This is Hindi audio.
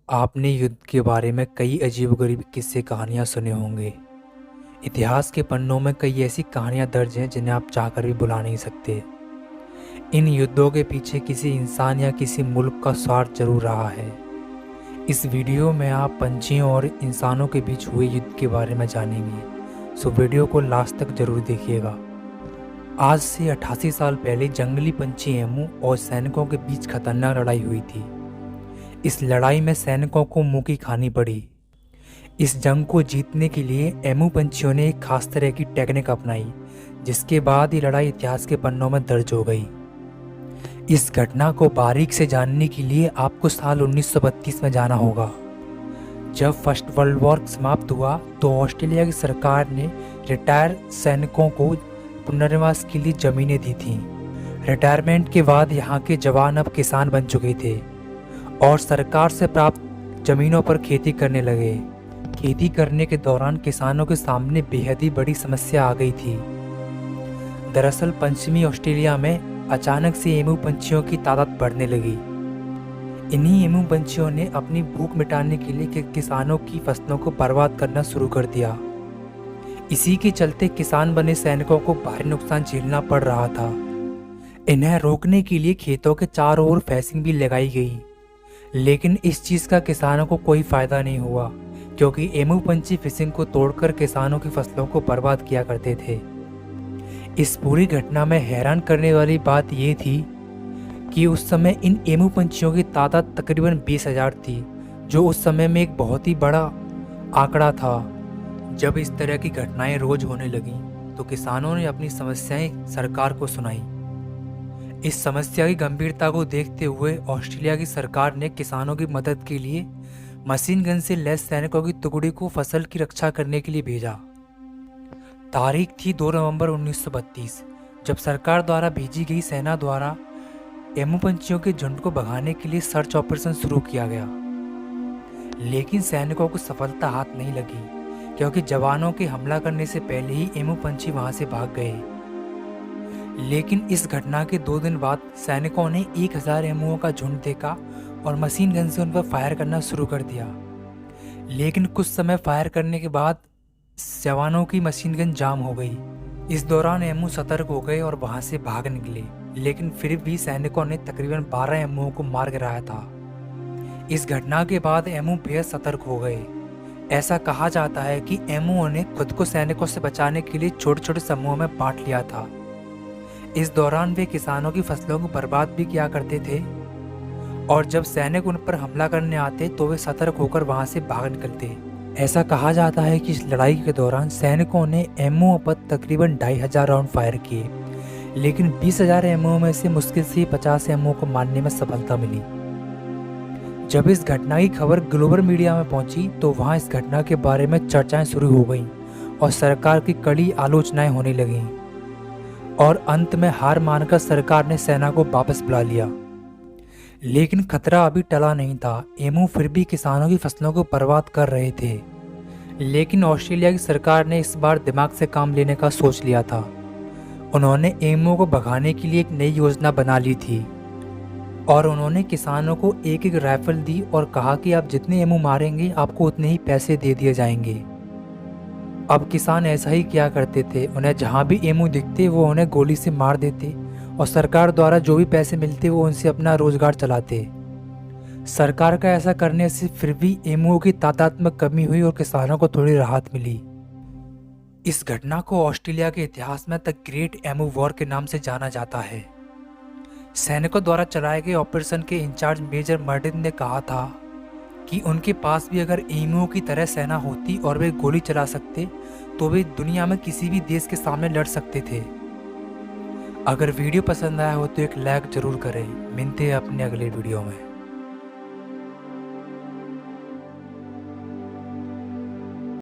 आपने युद्ध के बारे में कई अजीबोगरीब किस्से कहानियाँ सुने होंगे। इतिहास के पन्नों में कई ऐसी कहानियाँ दर्ज हैं जिन्हें आप चाहकर भी भुला नहीं सकते। इन युद्धों के पीछे किसी इंसान या किसी मुल्क का स्वार्थ जरूर रहा है। इस वीडियो में आप पंछियों और इंसानों के बीच हुए युद्ध के बारे में जानेंगे, सो वीडियो को लास्ट तक जरूर देखिएगा। आज से 88 साल पहले जंगली पंछी एमू और सैनिकों के बीच खतरनाक लड़ाई हुई थी। इस लड़ाई में सैनिकों को मुंह की खानी पड़ी। इस जंग को जीतने के लिए एमू पंछियों ने एक खास तरह की टेक्निक अपनाई, जिसके बाद ये लड़ाई इतिहास के पन्नों में दर्ज हो गई। इस घटना को बारीक से जानने के लिए आपको साल 1932 में जाना होगा। जब फर्स्ट वर्ल्ड वॉर समाप्त हुआ तो ऑस्ट्रेलिया की सरकार ने रिटायर सैनिकों को पुनर्वास के लिए जमीनें दी थीं। रिटायरमेंट के बाद यहाँ के जवान अब किसान बन चुके थे और सरकार से प्राप्त जमीनों पर खेती करने लगे। खेती करने के दौरान किसानों के सामने बेहद ही बड़ी समस्या आ गई थी। दरअसल पश्चिमी ऑस्ट्रेलिया में अचानक से एमू पंछियों की तादाद बढ़ने लगी। इन्हीं एमू पंछियों ने अपनी भूख मिटाने के लिए किसानों की फसलों को बर्बाद करना शुरू कर दिया। इसी के चलते किसान बने सैनिकों को भारी नुकसान झेलना पड़ रहा था। इन्हें रोकने के लिए खेतों के चारों ओर फेंसिंग भी लगाई गई, लेकिन इस चीज़ का किसानों को कोई फायदा नहीं हुआ, क्योंकि एमू पंछी फिशिंग को तोड़कर किसानों की फसलों को बर्बाद किया करते थे। इस पूरी घटना में हैरान करने वाली बात यह थी कि उस समय इन एमू पंछियों की तादाद तकरीबन 20,000 थी, जो उस समय में एक बहुत ही बड़ा आंकड़ा था। जब इस तरह की घटनाएं रोज होने लगीं, तो किसानों ने अपनी समस्याएं सरकार को सुनाई। इस समस्या की गंभीरता को देखते हुए ऑस्ट्रेलिया की सरकार ने किसानों की मदद के लिए मशीन गन से लैस सैनिकों की टुकड़ी को फसल की रक्षा करने के लिए भेजा। तारीख थी 2 नवंबर 1932, जब सरकार द्वारा भेजी गई सेना द्वारा एमू पंछियों के झुंड को भगाने के लिए सर्च ऑपरेशन शुरू किया गया। लेकिन सैनिकों को सफलता हाथ नहीं लगी, क्योंकि जवानों के हमला करने से पहले ही एमू पंछी वहां से भाग गए। लेकिन इस घटना के 2 दिन बाद सैनिकों ने 1000 एमुओं का झुंड देखा और मशीन गन से उन पर फायर करना शुरू कर दिया। लेकिन कुछ समय फायर करने के बाद जवानों की मशीन गन जाम हो गई। इस दौरान एमू सतर्क हो गए और वहां से भाग निकले, लेकिन फिर भी सैनिकों ने तकरीबन 12 एमुओं को मार गिराया था। इस घटना के बाद एमू बेहद सतर्क हो गए। ऐसा कहा जाता है कि एमुओं ने खुद को सैनिकों से बचाने के लिए छोटे छोटे समूहों में बांट लिया था। इस दौरान वे किसानों की फसलों को बर्बाद भी किया करते थे, और जब सैनिक उन पर हमला करने आते तो वे सतर्क होकर वहां से भाग निकलते। ऐसा कहा जाता है कि इस लड़ाई के दौरान सैनिकों ने एमओ पर तकरीबन 2500 राउंड फायर किए, लेकिन 20,000 एमओ में से मुश्किल से 50 एमओ को मारने में सफलता मिली। जब इस घटना की खबर ग्लोबल मीडिया में पहुंची तो वहां इस घटना के बारे में चर्चाएं शुरू हो गईं और सरकार की कड़ी आलोचनाएं होने लगीं, और अंत में हार मानकर सरकार ने सेना को वापस बुला लिया। लेकिन खतरा अभी टला नहीं था। एमू फिर भी किसानों की फसलों को बर्बाद कर रहे थे। लेकिन ऑस्ट्रेलिया की सरकार ने इस बार दिमाग से काम लेने का सोच लिया था। उन्होंने एमू को भगाने के लिए एक नई योजना बना ली थी, और उन्होंने किसानों को एक राइफल दी और कहा कि आप जितने एमू मारेंगे आपको उतने ही पैसे दे दिए जाएंगे। अब किसान ऐसा ही किया करते थे। उन्हें जहां भी एमू दिखते वो उन्हें गोली से मार देते, और सरकार द्वारा जो भी पैसे मिलते वो उनसे अपना रोजगार चलाते। सरकार का ऐसा करने से फिर भी एमुओं की तादाद में कमी हुई और किसानों को थोड़ी राहत मिली। इस घटना को ऑस्ट्रेलिया के इतिहास में द ग्रेट एमू वॉर के नाम से जाना जाता है। सैनिकों द्वारा चलाए गए ऑपरेशन के इंचार्ज मेजर मर्डिन ने कहा था कि उनके पास भी अगर एमुओं की तरह सेना होती और वे गोली चला सकते तो वे दुनिया में किसी भी देश के सामने लड़ सकते थे। अगर वीडियो पसंद आया हो तो एक लाइक जरूर करें। मिलते हैं अपने अगले वीडियो में।